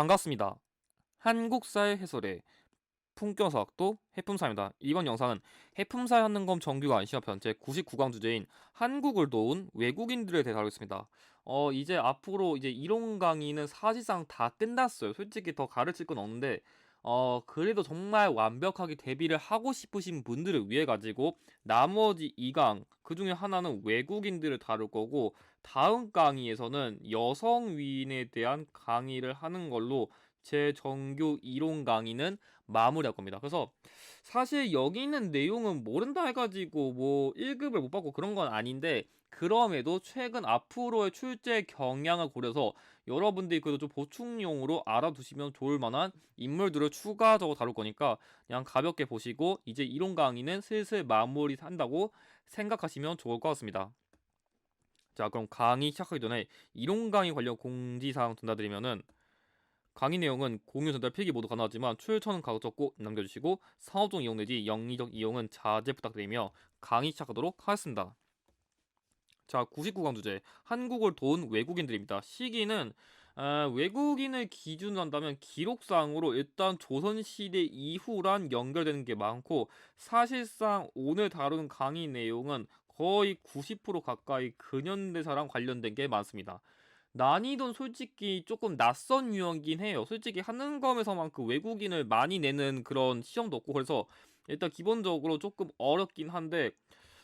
반갑습니다. 한국사의 해설의 품격서학도 해품사입니다. 이번 영상은 해품사의 한능검 정규가 안시화편 제99강 주제인 한국을 도운 외국인들에 대해 다루겠습니다. 이제 앞으로 이제 이론 강의는 사실상 다 끝났어요. 솔직히 더 가르칠 건 없는데 그래도 정말 완벽하게 대비를 하고 싶으신 분들을 위해 가지고 나머지 2강 그중에 하나는 외국인들을 다룰 거고, 다음 강의에서는 여성 위인에 대한 강의를 하는 걸로 제 정규 이론 강의는 마무리할 겁니다. 그래서 사실 여기 있는 내용은 모른다 해가지고 뭐 1급을 못 받고 그런 건 아닌데, 그럼에도 최근 앞으로의 출제 경향을 고려서 여러분들이 그래도 좀 보충용으로 알아두시면 좋을 만한 인물들을 추가적으로 다룰 거니까 그냥 가볍게 보시고 이제 이론 강의는 슬슬 마무리 한다고 생각하시면 좋을 것 같습니다. 자, 그럼 강의 시작하기 전에 이론 강의 관련 공지사항 전달드리면은, 강의 내용은 공유 전달 필기 모두 가능하지만 출처는 가급적 꼭 남겨주시고 상업적 이용 내지 영리적 이용은 자제 부탁드리며 강의 시작하도록 하겠습니다. 자, 99강 주제 한국을 도운 외국인들입니다. 시기는 외국인을 기준으로 한다면 기록상으로 일단 조선시대 이후랑 연결되는 게 많고, 사실상 오늘 다루는 강의 내용은 거의 90% 가까이 근현대사랑 관련된 게 많습니다. 난이도는 솔직히 조금 낯선 유형이긴 해요. 솔직히 한능검에서만 그 외국인을 많이 내는 그런 시험도 없고, 그래서 일단 기본적으로 조금 어렵긴 한데,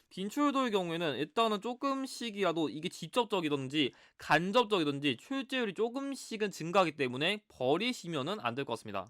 빈출도의 경우에는 일단은 조금씩이라도 이게 직접적이든지 간접적이든지 출제율이 조금씩은 증가하기 때문에 버리시면은 안 될 것 같습니다.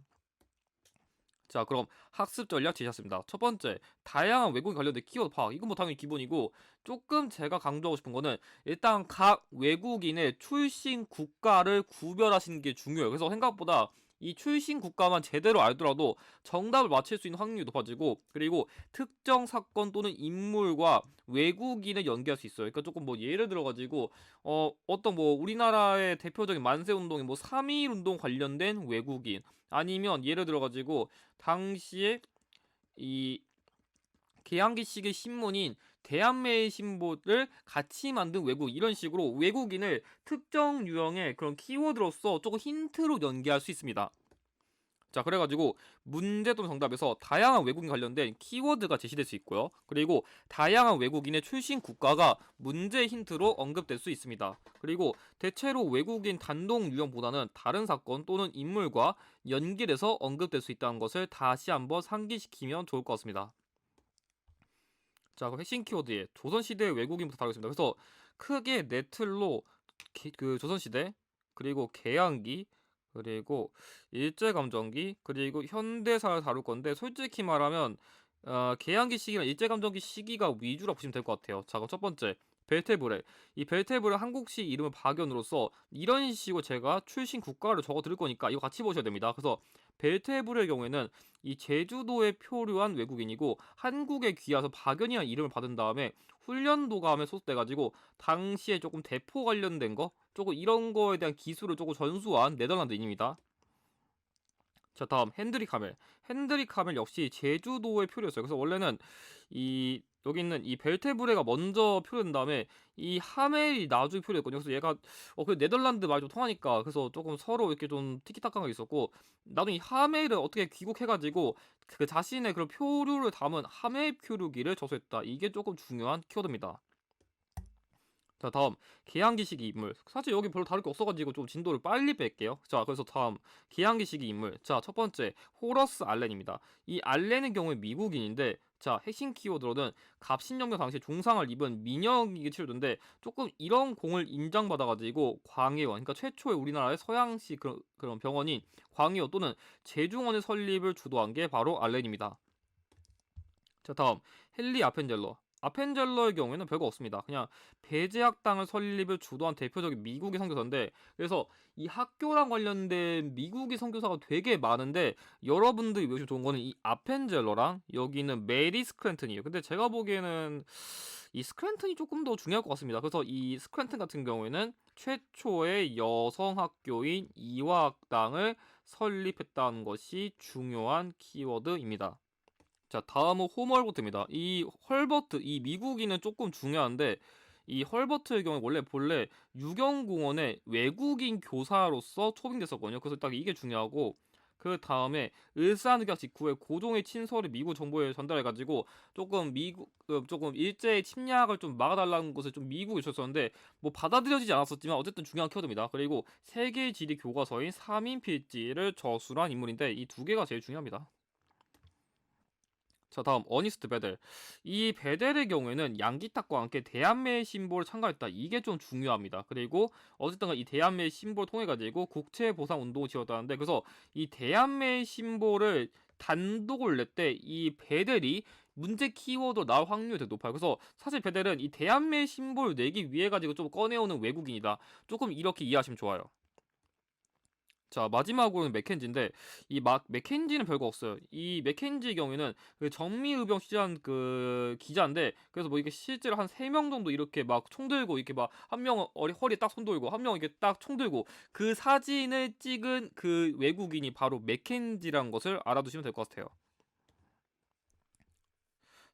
자, 그럼 학습 전략 제시했습니다. 첫 번째, 다양한 외국인 관련된 키워드 파악. 이건 뭐 당연히 기본이고, 조금 제가 강조하고 싶은 거는 일단 각 외국인의 출신 국가를 구별하시는 게 중요해요. 그래서 생각보다 이 출신 국가만 제대로 알더라도 정답을 맞힐 수 있는 확률이 높아지고, 그리고 특정 사건 또는 인물과 외국인을 연계할 수 있어요. 그러니까 조금 뭐 예를 들어가지고 어떤 뭐 우리나라의 대표적인 만세운동인 뭐 3.1 운동 관련된 외국인, 아니면 예를 들어가지고 당시에 이 개항기식의 신문인 대한매일 신보를 같이 만든 외국, 이런 식으로 외국인을 특정 유형의 그런 키워드로서 조금 힌트로 연계할 수 있습니다. 자, 그래가지고 문제 또는 정답에서 다양한 외국인 관련된 키워드가 제시될 수 있고요. 그리고 다양한 외국인의 출신 국가가 문제 힌트로 언급될 수 있습니다. 그리고 대체로 외국인 단독 유형보다는 다른 사건 또는 인물과 연결해서 언급될 수 있다는 것을 다시 한번 상기시키면 좋을 것 같습니다. 자, 그럼 핵심 키워드에 조선시대 외국인부터 다루겠습니다. 그래서 크게 네 틀로 그 조선시대, 그리고 개항기, 그리고 일제감정기, 그리고 현대사를 다룰 건데, 솔직히 말하면 개항기 시기나 일제감정기 시기가 위주라 보시면 될 것 같아요. 자, 그럼 첫 번째 벨테브레. 이 벨테브레 한국식 이름을 박연으로서 이런 식으로 제가 출신 국가를 적어 드릴 거니까 이거 같이 보셔야 됩니다. 그래서 벨테브레의 경우에는 이 제주도에 표류한 외국인이고 한국에 귀화해서 박연이라는 이름을 받은 다음에 훈련도감에 소속돼가지고 당시에 조금 대포 관련된 거, 조금 이런 거에 대한 기술을 조금 전수한 네덜란드인입니다. 자, 다음 핸드릭 하멜. 핸드릭 하멜 역시 제주도의 표류였어요. 그래서 원래는 이 여기 있는 이 벨테브레가 먼저 표류된 다음에 이 하멜이 나중에 표류했거든요. 그래서 얘가 그 네덜란드 말이 좀 통하니까 그래서 조금 서로 이렇게 좀 티키타카가 있었고, 나중에 이 하멜을 어떻게 귀국해가지고 그 자신의 그런 표류를 담은 하멜 표류기를 저수했다. 이게 조금 중요한 키워드입니다. 자, 다음 계양기 시기 인물. 사실 여기 별로 다를 게 없어가지고 좀 진도를 빨리 뺄게요. 자, 그래서 다음 계양기 시기 인물. 자, 첫 번째 호러스 알렌입니다. 이 알렌의 경우에 미국인인데, 자, 핵심 키워드로는 갑신정변 당시에 중상을 입은 민영에게 치료된데, 조금 이런 공을 인정받아가지고 광해원, 그러니까 최초의 우리나라의 서양식 그런 병원인 광해원 또는 제중원의 설립을 주도한 게 바로 알렌입니다. 자, 다음 헨리 아펜젤러. 아펜젤러의 경우에는 별거 없습니다. 그냥 배제학당을 설립을 주도한 대표적인 미국의 선교사인데, 그래서 이 학교랑 관련된 미국의 선교사가 되게 많은데, 여러분들이 외우시면 좋은 거는 이 아펜젤러랑 여기는 메리 스크랜튼이에요. 근데 제가 보기에는 이 스크랜튼이 조금 더 중요할 것 같습니다. 그래서 이 스크랜튼 같은 경우에는 최초의 여성 학교인 이화학당을 설립했다는 것이 중요한 키워드입니다. 자, 다음은 홈 헐버트입니다. 이 헐버트, 이 미국인은 조금 중요한데, 이 헐버트의 경우에 원래 본래 유경공원의 외국인 교사로서 초빙됐었거든요. 그래서 딱 이게 중요하고 그 다음에 을사늑약 직후에 고종의 친서를 미국 정부에 전달해가지고 조금 조금 일제의 침략을 좀 막아달라는 것을 좀 미국에 줬었는데 뭐 받아들여지지 않았었지만 어쨌든 중요한 키워드입니다. 그리고 세계 지리 교과서인 삼인필지를 저술한 인물인데 이 두 개가 제일 중요합니다. 자, 다음 어니스트 베델. 이 베델의 경우에는 양기탁과 함께 대한매의 심보를 참가했다. 이게 좀 중요합니다. 그리고 어쨌든 이 대한매의 심보를 통해 가지고 국채 보상 운동을 지었다는데 그래서 이 대한매의 심보를 단독을 낼 때 이 베델이 문제 키워드 나올 확률이 되게 높아요. 그래서 사실 베델은 이 대한매의 심보를 내기 위해 가지고 좀 꺼내오는 외국인이다. 조금 이렇게 이해하시면 좋아요. 자, 마지막으로는 맥켄지인데 맥켄지는 별거 없어요. 이 맥켄지의 경우에는 그 정미의병 취재한 그 기자인데 그래서 뭐 이게 실제로 한 3명 정도 이렇게 막 총 들고 이렇게 막 한 명은 허리에 딱 손 들고 한 명은 이렇게 딱 총 들고 그 사진을 찍은 그 외국인이 바로 맥켄지라는 것을 알아두시면 될 것 같아요.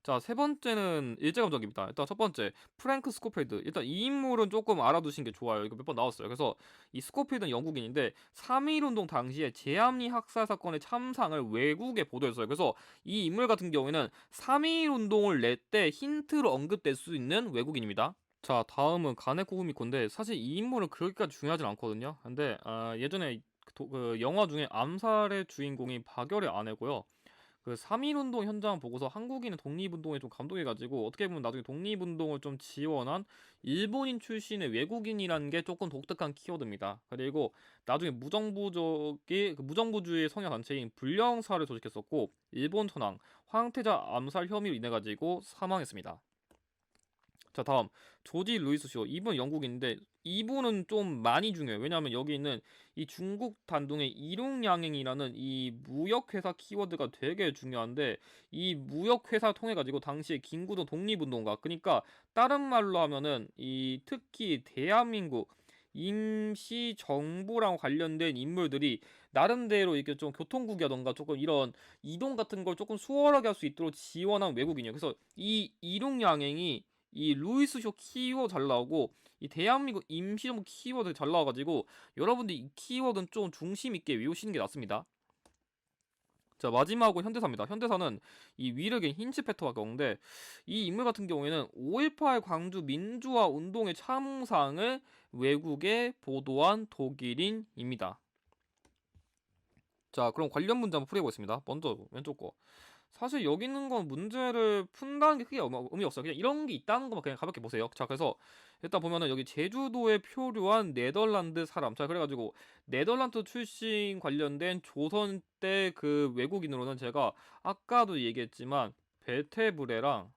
자, 세 번째는 일제감정입니다. 일단 첫 번째, 프랭크 스코필드. 일단 이 인물은 조금 알아두신 게 좋아요. 이거 몇 번 나왔어요. 그래서 이 스코필드는 영국인인데 3.1운동 당시에 제암리 학살 사건의 참상을 외국에 보도했어요. 그래서 이 인물 같은 경우에는 3.1운동을 낼 때 힌트로 언급될 수 있는 외국인입니다. 자, 다음은 가네코 후미코인데 사실 이 인물은 그렇게까지 중요하진 않거든요. 근데 예전에 그 영화 중에 암살의 주인공이 박열의 아내고요. 그 3.1운동 현장 보고서 한국인의 독립운동에 좀 감동해가지고 어떻게 보면 나중에 독립운동을 좀 지원한 일본인 출신의 외국인이라는 게 조금 독특한 키워드입니다. 그리고 나중에 무정부주의 성향 단체인 불령사를 조직했었고 일본 천황 황태자 암살 혐의로 인해 가지고 사망했습니다. 자, 다음 조지 루이스 쇼. 이분 영국인인데 이분은 좀 많이 중요해요. 왜냐하면 여기 있는 이 중국 단둥의 일용양행이라는 이 무역회사 키워드가 되게 중요한데 이 무역회사 통해 가지고 당시에 김구동 독립운동가 그러니까 다른 말로 하면은 이 특히 대한민국 임시 정부랑 관련된 인물들이 나름대로 이렇게 좀 교통국이라던가 조금 이런 이동 같은 걸 조금 수월하게 할 수 있도록 지원한 외국인이에요. 그래서 이 일용양행이 이 루이스 쇼 키워드 잘 나오고 이 대한민국 임시정부 키워드 잘 나와가지고 여러분들 이 키워드는 좀 중심 있게 외우시는 게 낫습니다. 자, 마지막으로 현대사입니다. 현대사는 이 위력인 힌츠페터가 경우인데 이 인물 같은 경우에는 5.18 광주 민주화 운동의 참상을 외국에 보도한 독일인입니다. 자, 그럼 관련 문제 한번 풀어보겠습니다. 먼저 왼쪽 거. 사실 여기 있는 건 문제를 푼다는 게 크게 의미 없어요. 그냥 이런 게 있다는 것만 그냥 가볍게 보세요. 자, 그래서 일단 보면은 여기 제주도에 표류한 네덜란드 사람. 자, 그래가지고 네덜란드 출신 관련된 조선 때 그 외국인으로는 제가 아까도 얘기했지만 베테브레랑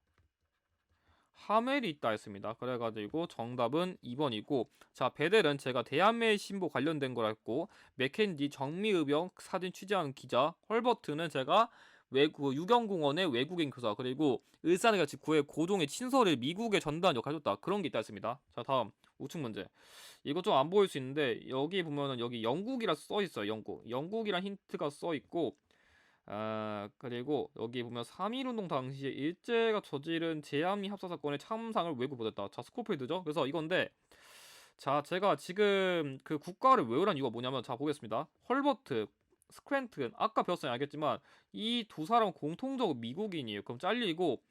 하멜이 있다 했습니다. 그래가지고 정답은 2번이고 자, 베델은 제가 대한매의 신보 관련된 걸 했고 맥켄지 정미의병 사진 취재한 기자 헐버트는 제가 외국 유경공원의 외국인 교사 그리고 을사내가 직후에 고종의 친서를 미국에 전달한 역할 해줬다 그런 게 있다 했습니다. 자, 다음 우측 문제. 이거 좀 안 보일 수 있는데 여기 보면은 여기 영국이라 써 있어요. 영국이란 힌트가 써 있고 그리고 여기 보면 3.1운동 당시에 일제가 저지른 제암리 합사 사건의 참상을 외국 보냈다. 자, 스코필드죠? 그래서 이건데, 자, 제가 지금 그 국가를 외우란 이유가 뭐냐면, 자, 보겠습니다. 헐버트, 스크랜튼, 아까 배웠으니 알겠지만, 이 두 사람은 공통적으로 미국인이에요. 그럼 잘리고,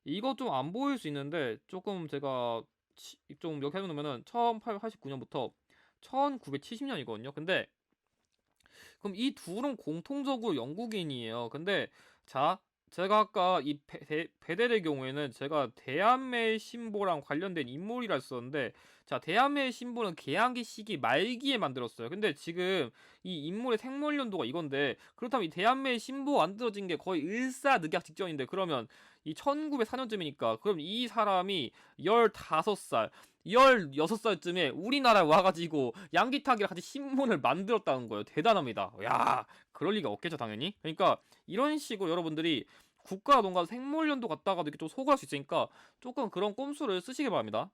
이거 좀 안 보일 수 있는데, 조금 제가 좀 이렇게 해놓으면은, 1889년부터 1970년이거든요. 근데, 그럼 이 둘은 공통적으로 영국인이에요. 근데 자, 제가 아까 이 베델의 경우에는 제가 대한매의 신보랑 관련된 인물이라 했었는데 자, 대한매의 신보는 개항기 시기 말기에 만들었어요. 근데 지금 이 인물의 생물 연도가 이건데 그렇다면 이 대한매의 신보 만들어진 게 거의 일사늑약 직전인데 그러면 이 1904년쯤이니까 그럼 이 사람이 15살 16살쯤에 우리나라에 와가지고 양기탁이랑 같이 신문을 만들었다는 거예요. 대단합니다. 야, 그럴 리가 없겠죠, 당연히. 그러니까 이런 식으로 여러분들이 국가 뭔가 생물연도 갔다가도 이렇게 좀 소홀할 수 있으니까 조금 그런 꼼수를 쓰시기 바랍니다.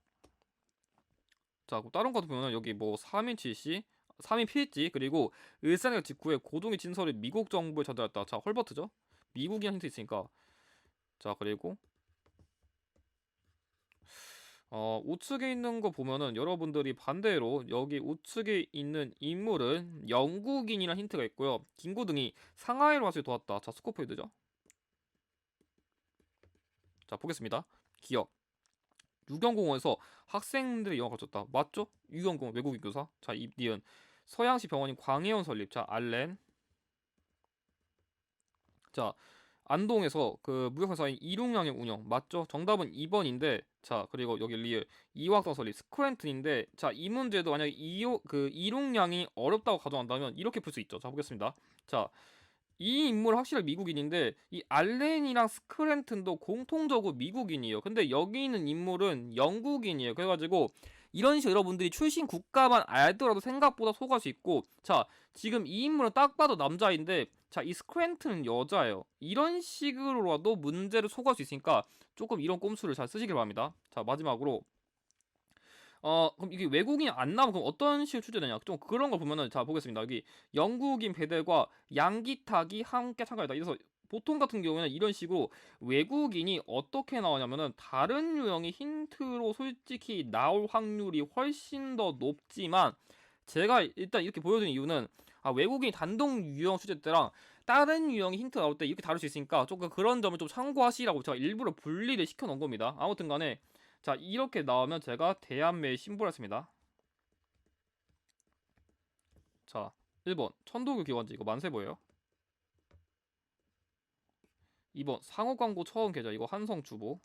자, 다른 것도 보면 여기 뭐 3인 칠시, 3인 필지 그리고 을사내가 직후에 고종의 진설을 미국 정부에 전달했다. 자, 헐버트죠? 미국이란 힌트 있으니까. 자, 그리고 우측에 있는 거 보면은 여러분들이 반대로 여기 우측에 있는 인물은 영국인이라는 힌트가 있고요. 김고등이 상하이로 가서 도왔다. 자, 스코필드죠. 자, 보겠습니다. 기억. 유경공원에서 학생들의 영화 가졌다. 맞죠? 유경공원 외국인 교사. 자, 니은. 서양시 병원인 광해원 설립. 자, 알렌. 자, 안동에서 그 무역회사인 이룡양의 운영. 맞죠? 정답은 2번인데. 자, 그리고 여기 리을. 이화학당 설립. 스크랜튼인데. 자, 이 문제도 만약에 이룡양이 어렵다고 가져간다면 이렇게 풀 수 있죠. 자, 보겠습니다. 자, 이 인물 확실히 미국인인데 이 알렌이랑 스크랜튼도 공통적으로 미국인이에요. 근데 여기 있는 인물은 영국인이에요. 그래가지고 이런 식으로 여러분들이 출신 국가만 알더라도 생각보다 속을 수 있고, 자, 지금 이 인물은 딱 봐도 남자인데, 자, 이 스크랜튼은 여자예요. 이런 식으로라도 문제를 속을 수 있으니까 조금 이런 꼼수를 잘 쓰시길 바랍니다. 자, 마지막으로 그럼 이게 외국인이 안 나오면 그럼 어떤 식으로 출제되냐? 좀 그런 걸 보면은, 자, 보겠습니다. 여기 영국인 베델과 양기탁이 함께 참가했다. 이래서 보통 같은 경우에는 이런 식으로 외국인이 어떻게 나오냐면은 다른 유형의 힌트로 솔직히 나올 확률이 훨씬 더 높지만, 제가 일단 이렇게 보여드린 이유는 외국인이 단독 유형 출제 때랑 다른 유형의 힌트 나올 때 이렇게 다를 수 있으니까 조금 그런 점을 좀 참고하시라고 제가 일부러 분리를 시켜 놓은 겁니다. 아무튼 간에, 자, 이렇게 나오면 제가 대한매의 신부를 했습니다. 자, 1번 천도교 기관지, 이거 만세보예요. 2번 상호광고 처음 계좌, 이거 한성주보.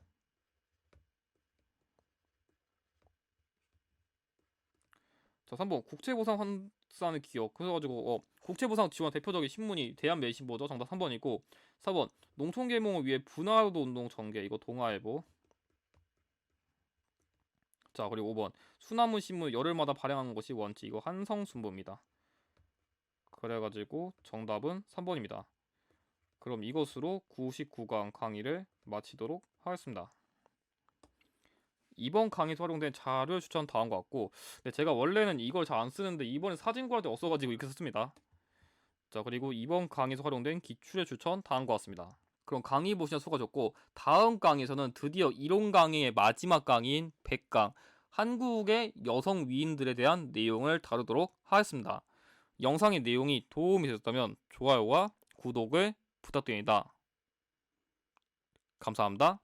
자, 3번 국채보상 환산의 기억. 그래가지고 국채보상 지원 대표적인 신문이 대한매의 신보죠. 정답 3번이고, 4번 농촌계몽을 위해 분화도 운동 전개, 이거 동아일보. 자, 그리고 5번 수나무 신문 열흘마다 발행하는 것이 원칙, 이거 한성순보입니다. 그래가지고 정답은 3번입니다. 그럼 이것으로 99강 강의를 마치도록 하겠습니다. 이번 강의에서 활용된 자료 추천 다음과 같고, 근데 제가 원래는 이걸 잘 안 쓰는데 이번에 사진 구할 때 없어가지고 이렇게 썼습니다. 자, 그리고 이번 강의에서 활용된 기출의 추천 다음과 같습니다. 그럼 강의 보시면 수고하셨고, 다음 강의에서는 드디어 이론 강의의 마지막 강의인 100강 한국의 여성 위인들에 대한 내용을 다루도록 하겠습니다. 영상의 내용이 도움이 되셨다면 좋아요와 구독을 부탁드립니다. 감사합니다.